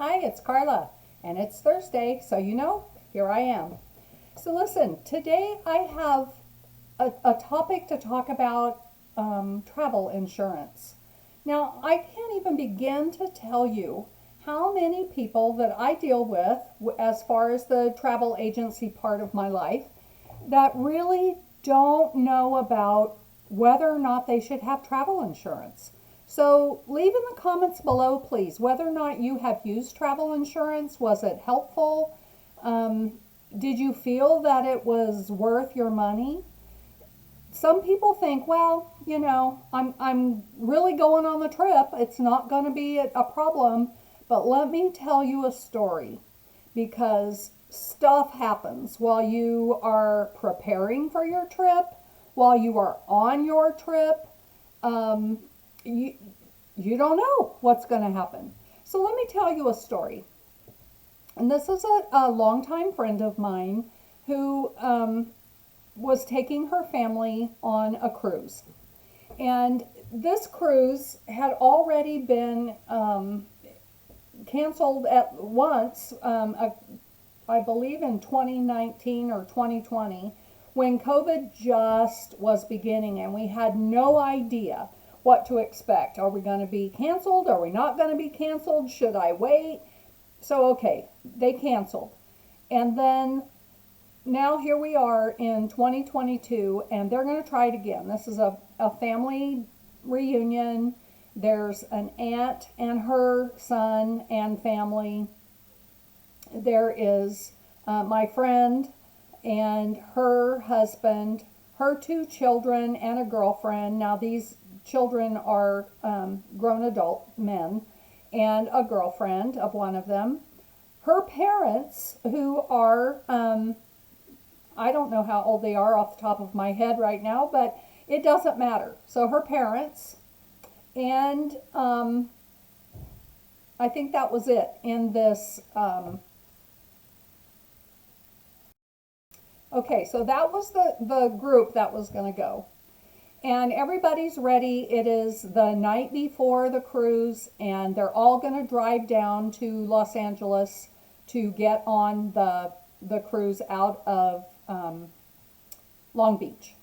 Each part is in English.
Hi, it's Carla, and it's Thursday, so here I am. So, listen, today I have a topic to talk about travel insurance. Now, I can't even begin to tell you how many people that I deal with as far as the travel agency part of my life that really don't know about whether or not they should have travel insurance. So leave in the comments below, please, whether or not you have used travel insurance. Was it helpful? Um, did you feel that it was worth your money? Some people think, well, I'm really going on the trip. It's not going to be a problem. But let me tell you a story, because stuff happens while you are preparing for your trip, while you are on your trip. Um, you, you don't know what's going to happen. So let me tell you a story. And this is a longtime friend of mine who was taking her family on a cruise. And this cruise had already been canceled at once, I believe in 2019 or 2020, when COVID just was beginning and we had no idea what to expect. Are we going to be canceled? Are we not going to be canceled? Should I wait? So, okay, they canceled. And then now here we are in 2022, and they're going to try it again. This is a family reunion. There's an aunt and her son and family. There is my friend and her husband, her two children, and a girlfriend. Now, these children are grown adult men, and a girlfriend of one of them. Her parents, who are, I don't know how old they are off the top of my head right now, but it doesn't matter. So, her parents, and I think that was it in this. Okay, so that was the group that was going to go. And everybody's ready. It is the night before the cruise, and they're all going to drive down to Los Angeles to get on the cruise out of Long Beach.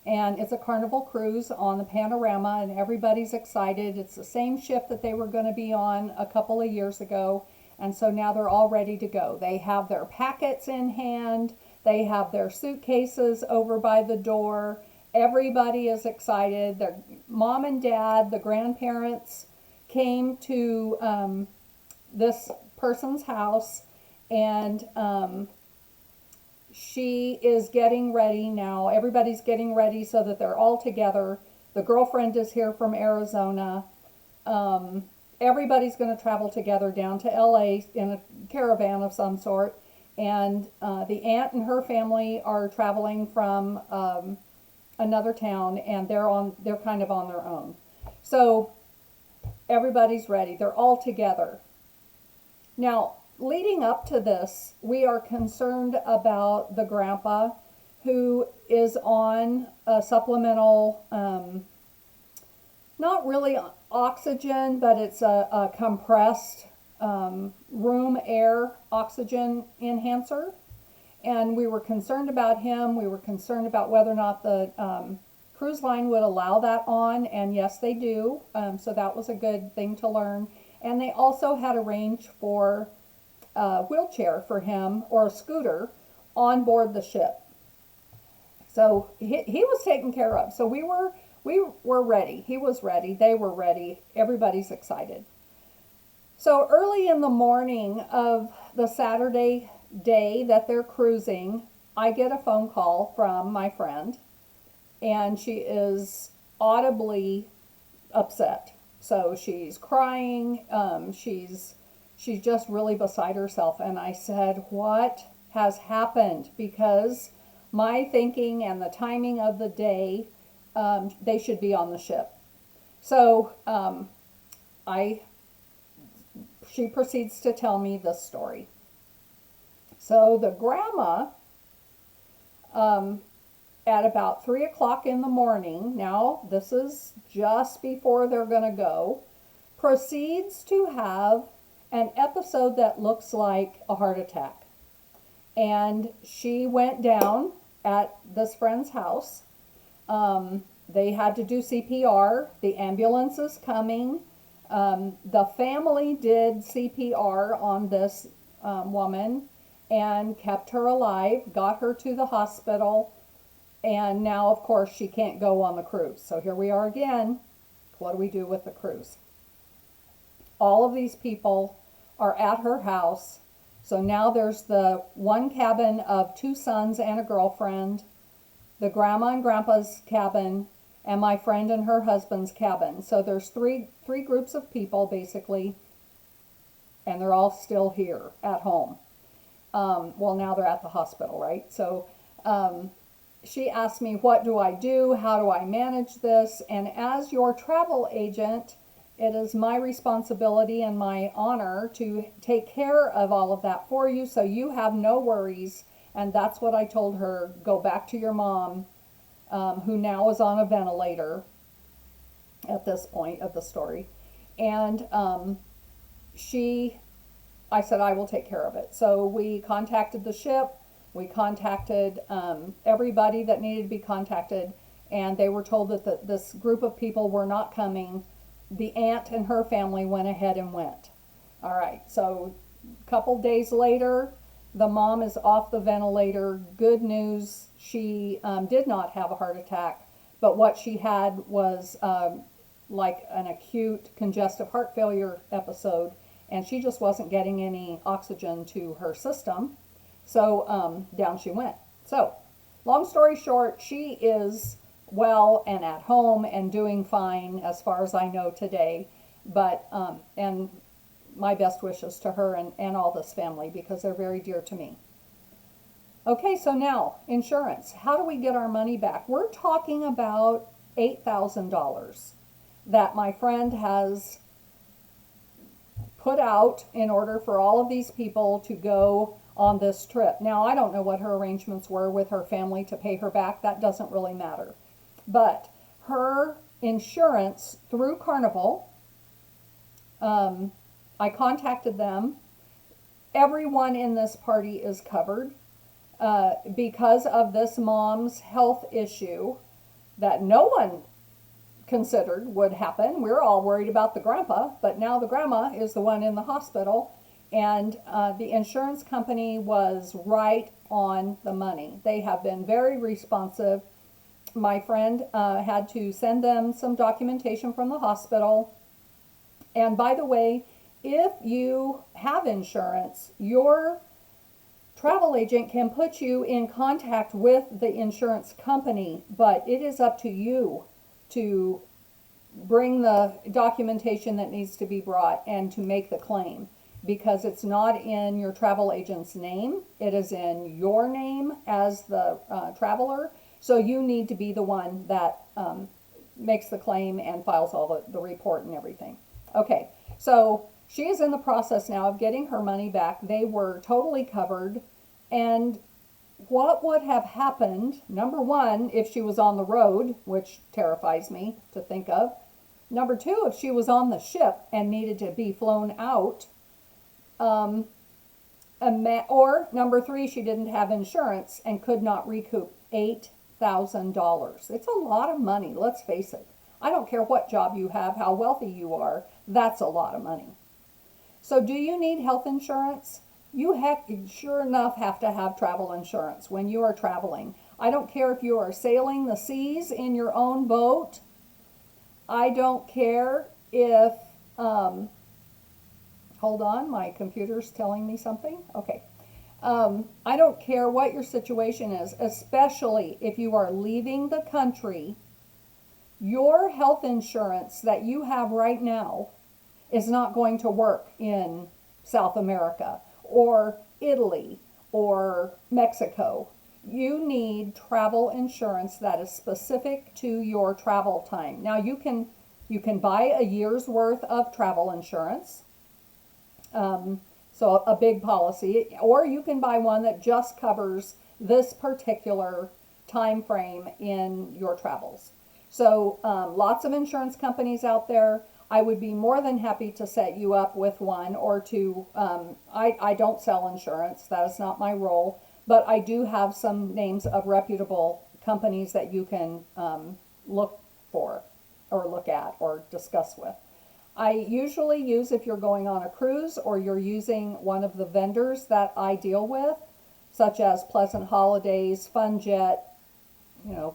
And it's a Carnival cruise on the Panorama, and everybody's excited. It's the same ship that they were going to be on a couple of years ago, and so now they're all ready to go. They have their packets in hand, they have their suitcases over by the door. Everybody is excited. Their mom and dad, the grandparents, came to this person's house, and she is getting ready now. Everybody's getting ready so that they're all together. The girlfriend is here from Arizona. Everybody's going to travel together down to LA in a caravan of some sort. And the aunt and her family are traveling from another town, and they're kind of on their own. So everybody's ready. They're all together. Now, leading up to this, we are concerned about the grandpa who is on a supplemental, not really oxygen, but it's a compressed room air oxygen enhancer. And we were concerned about him. We were concerned about whether or not the cruise line would allow that on, and yes, they do. So that was a good thing to learn. And they also had arranged for a wheelchair for him, or a scooter, on board the ship. So he was taken care of. So we were ready. He was ready. They were ready. Everybody's excited. So early in the morning of the Saturday day that they're cruising, I get a phone call from my friend, and she is audibly upset. So she's crying. She's just really beside herself. And I said, "What has happened?" Because my thinking and the timing of the day, they should be on the ship. So I she proceeds to tell me this story. So the grandma, at about 3 o'clock in the morning, now this is just before they're going to go, proceeds to have an episode that looks like a heart attack. And she went down at this friend's house. They had to do CPR. The ambulance is coming. The family did CPR on this woman and kept her alive, got her to the hospital, and now, of course, she can't go on the cruise. So here we are again. What do we do with the cruise? All of these people are at her house. So now there's the one cabin of 2 sons and a girlfriend, the grandma and grandpa's cabin, and my friend and her husband's cabin. So there's three groups of people basically, and they're all still here at home. Well, now they're at the hospital, right? So she asked me, what do I do? How do I manage this? And as your travel agent, it is my responsibility and my honor to take care of all of that for you, so you have no worries. And that's what I told her. Go back to your mom, who now is on a ventilator at this point of the story. And I said, I will take care of it. So we contacted the ship. We contacted everybody that needed to be contacted. And they were told that this group of people were not coming. The aunt and her family went ahead and went. All right, so a couple days later, the mom is off the ventilator. Good news, she did not have a heart attack, but what she had was like an acute congestive heart failure episode, and she just wasn't getting any oxygen to her system. So down she went. So long story short, she is well and at home and doing fine as far as I know today. But and my best wishes to her and all this family, because they're very dear to me. Okay, so now insurance. How do we get our money back? We're talking about $8,000 that my friend has put out in order for all of these people to go on this trip. Now, I don't know what her arrangements were with her family to pay her back. That doesn't really matter. But her insurance through Carnival, I contacted them. Everyone in this party is covered because of this mom's health issue that no one considered would happen. We're all worried about the grandpa, but now the grandma is the one in the hospital. And the insurance company was right on the money. They have been very responsive. My friend had to send them some documentation from the hospital. And by the way, if you have insurance, your travel agent can put you in contact with the insurance company, but it is up to you to bring the documentation that needs to be brought and to make the claim, because it's not in your travel agent's name. It is in your name as the traveler. So you need to be the one that makes the claim and files all the report and everything. Okay, so she is in the process now of getting her money back. They were totally covered. And what would have happened, number one, if she was on the road, which terrifies me to think of. Number two, if she was on the ship and needed to be flown out. Or number three, she didn't have insurance and could not recoup $8,000. It's a lot of money, let's face it. I don't care what job you have, how wealthy you are, that's a lot of money. So do you need health insurance? You sure enough have to have travel insurance when you are traveling. I don't care if you are sailing the seas in your own boat. I don't care if, hold on, my computer's telling me something. Okay. I don't care what your situation is, especially if you are leaving the country. Your health insurance that you have right now is not going to work in South America or Italy or Mexico. You need travel insurance that is specific to your travel time. Now you can buy a year's worth of travel insurance, so a big policy, or you can buy one that just covers this particular time frame in your travels. So lots of insurance companies out there. I would be more than happy to set you up with one or to, I don't sell insurance, that is not my role, but I do have some names of reputable companies that you can look for or look at or discuss with. I usually use, if you're going on a cruise or you're using one of the vendors that I deal with, such as Pleasant Holidays, FunJet,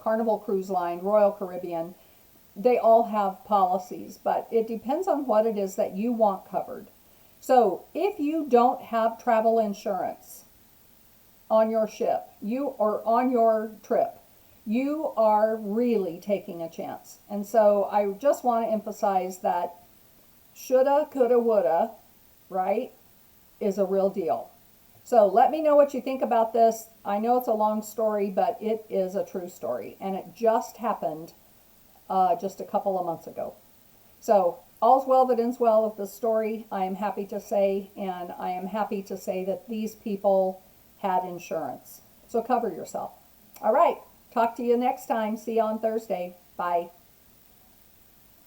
Carnival Cruise Line, Royal Caribbean, they all have policies, but it depends on what it is that you want covered. So if you don't have travel insurance on your ship, or on your trip, you are really taking a chance. And so I just want to emphasize that shoulda, coulda, woulda, right, is a real deal. So let me know what you think about this. I know it's a long story, but it is a true story, and it just happened just a couple of months ago. So all's well that ends well with this story, I am happy to say, and I am happy to say that these people had insurance. So cover yourself. All right, talk to you next time. See you on Thursday. Bye.